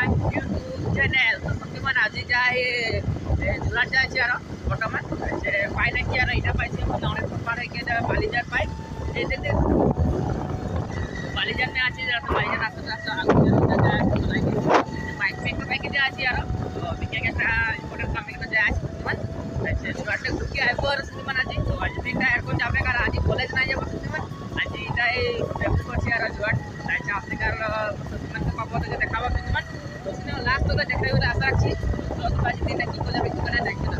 YouTube channel. So teman aji jai julat jai cara pertama pakai lagi cara ini pakai sih orang pakai kita balijar pakai ini balijar nih aji cara balijar rasa aku jai lagi pakai kita aji cara bikin kita important kami kita jai teman julat kuki air teman aji aji kita air pun capek karena aji college nanya teman aji jai prepare করছি আর julat আচ্ছা আপনি কার teman ke পাবো থেকে দেখাবো teman তো last তো দেখাই বলে আশা রাখছি তো আজ দিনটা কি করে যাবে কি করে দেখতে না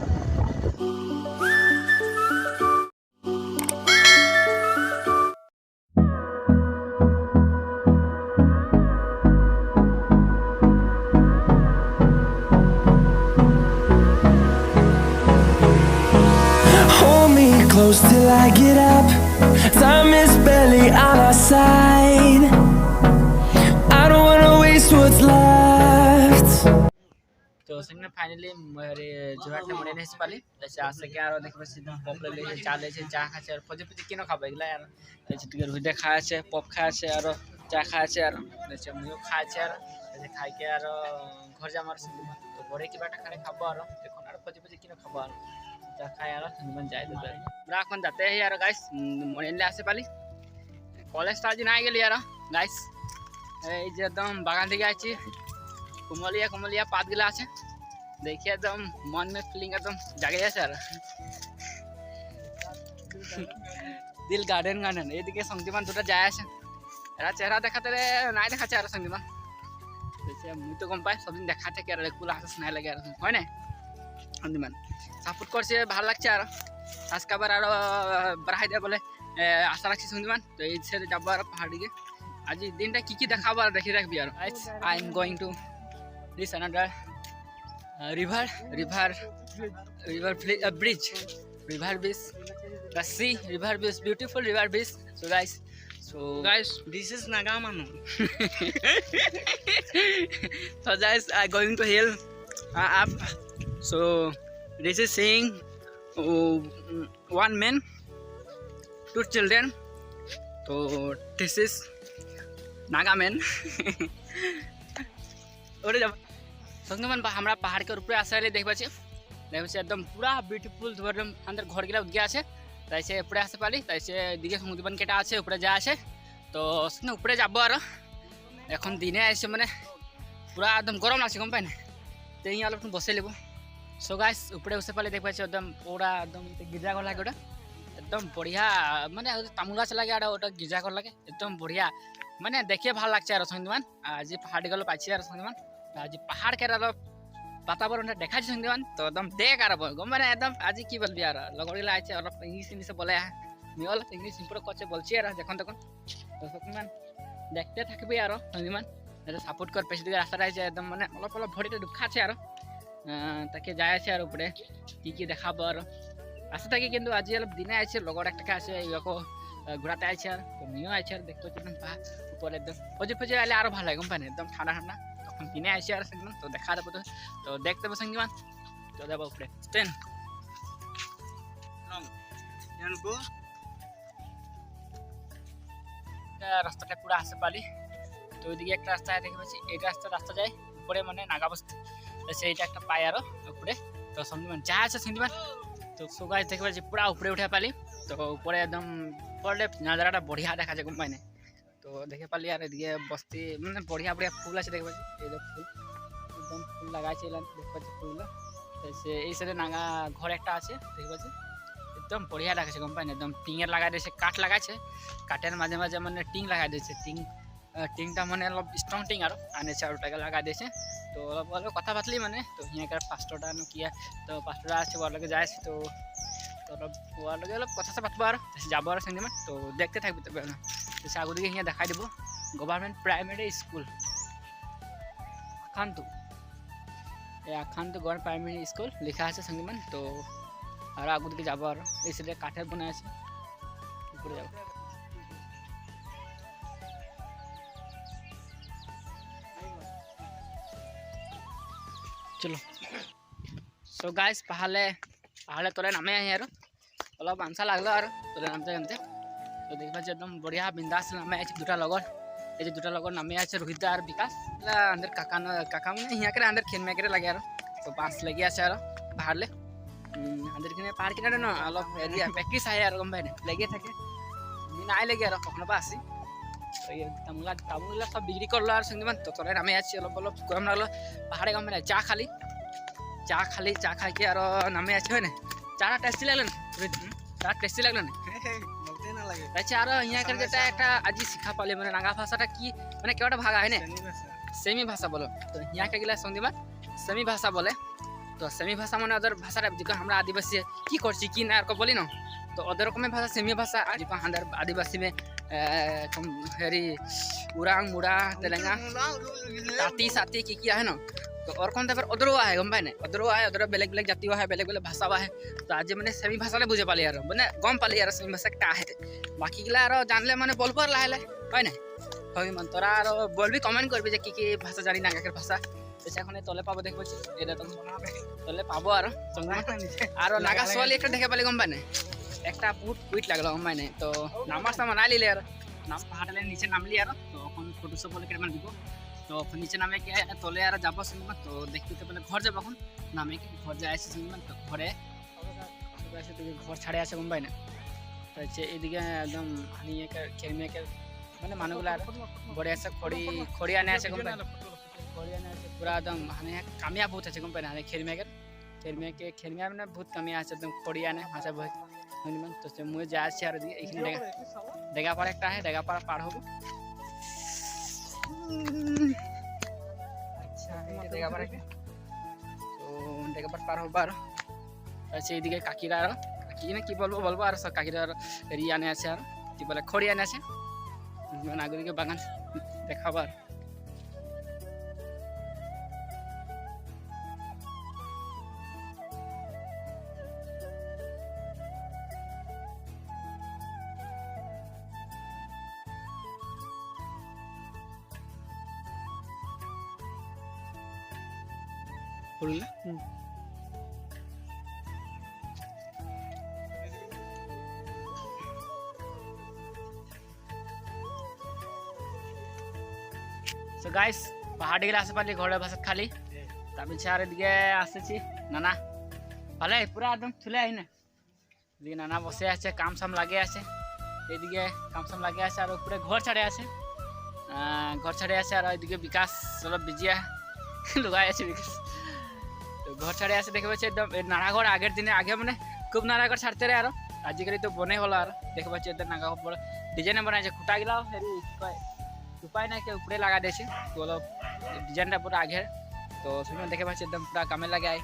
Hold me close till I get up. Time is barely on our side. I don't wanna waste what's left. তো সেখানে ফাইনালি জোয়ারটা মরে নিয়ে পালি আসে কি আর দেখবে সিধা পপ লেগে চালেছে চা খাচ্ছে আর ফজে ফজে কিনো খাবে এগুলা আর চিটিকে ভিডিও খাওয়াছে পপ খাওয়াছে আর চা খাওয়াছে আর মুইও খাওয়াছে আর খাইকে আর ঘর যামার তো ঘরে কিবা একটা খানে খাবো আর এখন আর ফজে ফজে কিনো খাবো আর চা খাই আর সুন্দরবন যাই দেবে আমরা এখন যাতে আর গাইস মরে নিলে আসে পালি কলেজটা আজ নাই গেলি আর গাইস এই যে একদম বাগান থেকে আছি कुमलिया कुमलिया पात गिला আছে देखिए एकदम मन में फीलिंग एकदम জাগে আছে আর দিল গার্ডেন গার্ডেন এইদিকে সঙ্গীমান দুটো যায় আছে এরা চেহারা দেখাতে নাই দেখাচ্ছে আর সঙ্গীমান মুই তো গম পাই সবদিন দেখাতে কি আর কুলা হাসা নাই লাগে আর হয় না সঙ্গীমান সাপোর্ট করছে ভালো লাগছে আর আজকে আবার আর বাড়াই দেয় বলে আশা রাখছি সঙ্গীমান তো এই ছেড়ে যাবো আর পাহাড় দিকে আজ দিনটা কি দেখাবো আর দেখে রাখবি আর I am going to this another river bridge the sea river beach beautiful river beach so guys this is Nagamanu so guys I going to hill up so this is seeing one man two children so this is Nagaman ওরে যাব সঙ্গমান আমরা পাহাড়ের উপরে আসলে দেখবাছি একদম পুরা beautiful একদম আমাদের ঘর গিলা উদ্গে আছে তাই সে উপরে আসতে পারি তাই সে দিকে সমুদ্রবান কেটা আছে উপরে যা আছে তো সেখানে উপরে যাবো আর এখন দিনে আসছে মানে পুরা একদম গরম লাগছে গম পাই না তো এই অলপ বসে নেব সো গাইস উপরে বসে পারলে দেখবাছি একদম পুরা একদম গির্জাঘর লাগে ওটা একদম বড়িয়া মানে তামুল গাছ লাগে আর ওটা গির্জাঘর লাগে একদম বড়িয়া মানে দেখে ভালো লাগছে আর সঙ্গীমান আজ পাহাড়ি গেল পাইছি আর সঙ্গীমান আজ পাহাড় কের বাতাবরণটা দেখাচ্ছি সঙ্গীমান তো একদম দেখ আর মানে একদম আজ কি বলবি আর লগরগুলা আছে অলপ ইংলিশে বলে আমি অলপ ইংলিশ ইম্প্রুভ করছে বলছি আর যখন তখন তো সঙ্গীমান দেখতে থাকবি আর সঙ্গীমান সাপোর্ট কর পেছন দিকে রাস্তাটা আছে একদম মানে অলপ অলপ ভরিটা ঢুকাচ্ছে আর তাকে যায় আছে আর উপরে কি দেখাবো আর আসতে থাকি কিন্তু আজ অলপ দিনে আছে লগর একটাকে আছে ইয়কো ঘোরাতে আছে আর তুমিও আছে আর দেখতে একদম উপরে একদম ফজে ফজে আলে আরো ভালো লাগে গম পাই একদম ঠান্ডা ঠান্ডা তখন দিনে আসে আর সঙ্গীমান তো দেখা যাবো তো দেখতে পাবো সঙ্গীমান তো যাবো উপরে ট্রেন রাস্তাটা পুরো আসে পালি তো ওইদিকে একটা রাস্তা দেখতে পাচ্ছি এই রাস্তা যায় উপরে মানে নাগাবস্তি সেইটা একটা পাই আরো উপরে তো সঙ্গীমান যা আছে সঙ্গীমান তো সো গাইস দেখতে পাচ্ছি পুরা উপরে উঠে পালি তো উপরে একদম পড়লে নাজারাটা বড়িয়া দেখা যায় গম পাই না তো দেখে পালি আর এদিকে বস্তি মানে বড়িয়া বড়িয়া ফুল আছে দেখতে পাচ্ছি এই ফুল একদম ফুল লাগাইছে দেখতে পাচ্ছি ফুলগুলো এই সাইডে নাগা ঘর একটা আছে দেখতে পাচ্ছি একদম বড়িয়া দেখাচ্ছে গম পাই না একদম টিংয়ের লাগাই দিয়েছে কাঠ লাগাইছে কাঠের মাঝে মাঝে মানে টিং লাগাই দিয়েছে টিংটা মানে অলপ স্ট্রং টিং আর আনেছে আর ওটাকে লাগাই দিয়েছে তো অলপ কথা পাতলি মানে তো হিয়াকার পাঁচটা কিয়া তো পাঁচটা আছে ওর লগে যায় তো অলপ ওর লগে অলপ কথা পাতবো আর যাবো আর সঙ্গীমান তো দেখতে থাকবি তবে না আগু দিকে হিয়া দেখাই দিব গভর্নমেন্ট প্রাইমারি স্কুল আখান্তু এই আখান্তু গভর্নমেন্ট প্রাইমারি স্কুল লেখা আছে সঙ্গীমান তো আর আগু দিকে যাবো আর এই সাইডে কাঠের বনে আছে উপরে যাবো চলো সো গাইস পাহাড়ে তোলে নামে আহি আর অলপ আনসা লাগলো আর তোলে নামতে নামতে তো দেখবা একদম বঢ়িয়া বিন্দাস নামে আছে দুটা লগর এই যে দুটা লগর নামে আছে রোহিত আর বিকাশ আন্দার কাকা মানে হিয়া করে আন্দার খেন মেকেরে লাগে আর তো বাস লাগি আছে আর বাহারলে আন্দার কিনে পাহাড় কিনারে না অলপ এরিয়া প্র্যাকটিস আয় আর গম পাই না লেগে থাকে নাই লেগে আর কখনো বা আসি তামুলা সব বিক্রি করলো আর সঙ্গে তো তোরা নামে আছি অলপ অলপ গরম লাগলো পাহাড়ে গম পাই না চা খাইকে আর নামে আছে হয় না চাটা টেস্টি লাগলো না চা টেস্টি লাগলো না আচ্ছা আর ইয়া করে যেটা একটা আজি শিখা পালে মানে নাগা ভাষাটা কি মানে কেউটা ভাগা হয় না সেমি ভাষা বলো তো ইয়া কে গিলা সন্দীপা সেমি ভাষা বলে তো সেমি ভাষা মানে ওদের ভাষাটা যেটা আমরা আদিবাসী কি করছি কি না আর বলি না তো ওদের রকমের ভাষা সেমি ভাষা যেটা আমাদের আদিবাসী में হেরি उरांग मुड़ा तेलंगा ताती साती की किया है ना तो और कौन फिर उधर है गम भाई ने उधर बेलेग जाती है बेलेग भाषा है तो आज मैंने सेमी भाषा बुझे पाली यार मैंने गम पाली यार सेमी भाषा क्या है बाकी गिला और जानले मैंने बोल पर लाहे है ना हई मन तोरा और बोल भी कमेंट करबी जे की भाषा जानी नागाकेर भाषा এখন তলে পাবো দেখবো এটা তো তলে পাবো আর নাগা সোয়ালি একটা দেখে পালি গম পাই না একটা বহুত কুইট লাগলো গম পাই না তো নামার সামান আইলিলে আর নাম পাহাড়ের নিচে নামলি আর তো এখন ফটোশপ বলে কেমন দিব তো নিচে নামে কে তলে আর যাবো শুনবা তো দেখতে পেলে ঘর যাবো এখন নামে কি ঘর যায় আসছে শুনবা তো ঘরে আসে তো ঘর ছাড়ে আছে গম পাই না তো হচ্ছে এইদিকে একদম হানিয়ে খেলমেকে মানে মানুষগুলো আর ঘরে আছে খড়ি আনে আছে গম পাই खड़िया पूरा एकदम हमें कामिया बहुत अच्छे कम पहना खेलमिया में बहुत कमिया আছে एकदम खड़िया ने भाषा बहुत मन तो से मुझे जा আছে আর এখানে দেখা পার একটা है দেখা পার হবো আচ্ছা এই দেখা পার একটা তো দেখা পার হবো আর আছে এইদিকে কাকিরা আর কাকি না কি বলবো আর সব কাকিরা রিয়া নে আছে আর কি বলে খড়িয়া নে আছে নাগরিক বাগান দেখাবার পড়লে সো গাইস পাহাড় গেলে আসে পারলি ঘরে ভাষা খালি তারপর আর এদিকে আসেছি নানা ভালো পুরা একদম তুলে আই না এদিকে নানা বসে আছে কাম সাম লাগে আছে এইদিকে কাম সাম লাগে আছে আর উপরে ঘর ছাড়ে আছে আর এদিকে বিকাশ অলপ বিজি লুকাই আছে বিকাশ ঘর ছাড়ে আসে দেখে পাচ্ছি একদম নাড়াঘর আগের দিনে আগে মানে খুব নাড়াঘর ছাড়তে রে আরো আজিকালি তো বনে হলো আর দেখে পাচ্ছি এদের নাগাঘর ডিজাইনে বানাইছে খুঁটা গিলাও হেরি উপায় নাই কে উপরে লাগা দিয়েছে তো অলপ ডিজাইনটা পুরো আগে তো সেখানে দেখে পাচ্ছি একদম পুরা কামে লাগাই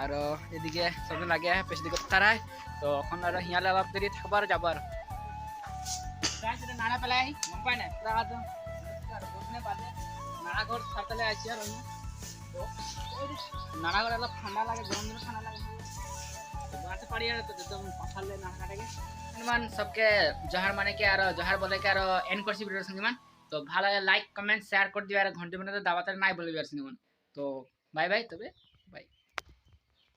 আর এদিকে সবদিন লাগে পেছন দিকে তারায় তো এখন আর হিয়ালে অলপ দেরি থাকবার যাবো আর নাড়া পেলাই মন পাই না পুরা একদম নাড়াঘর ছাড়তে আসছি আর নাড়াঘর অলপ ঠান্ডা লাগে গরম দিনে ঠান্ডা লাগে বাড়তে পারি আর তো একদম পাখালে নাড়াটাকে মান সবকে জহার মানে কে আর জহার বলে কে আর এন্ড করছি ভিডিওর সঙ্গে মান তো ভালো লাইক কমেন্ট শেয়ার করে দিবে আর ঘন্টি মনে তো দাবাতে নাই বলবি আর সঙ্গে মান তো বাই বাই তবে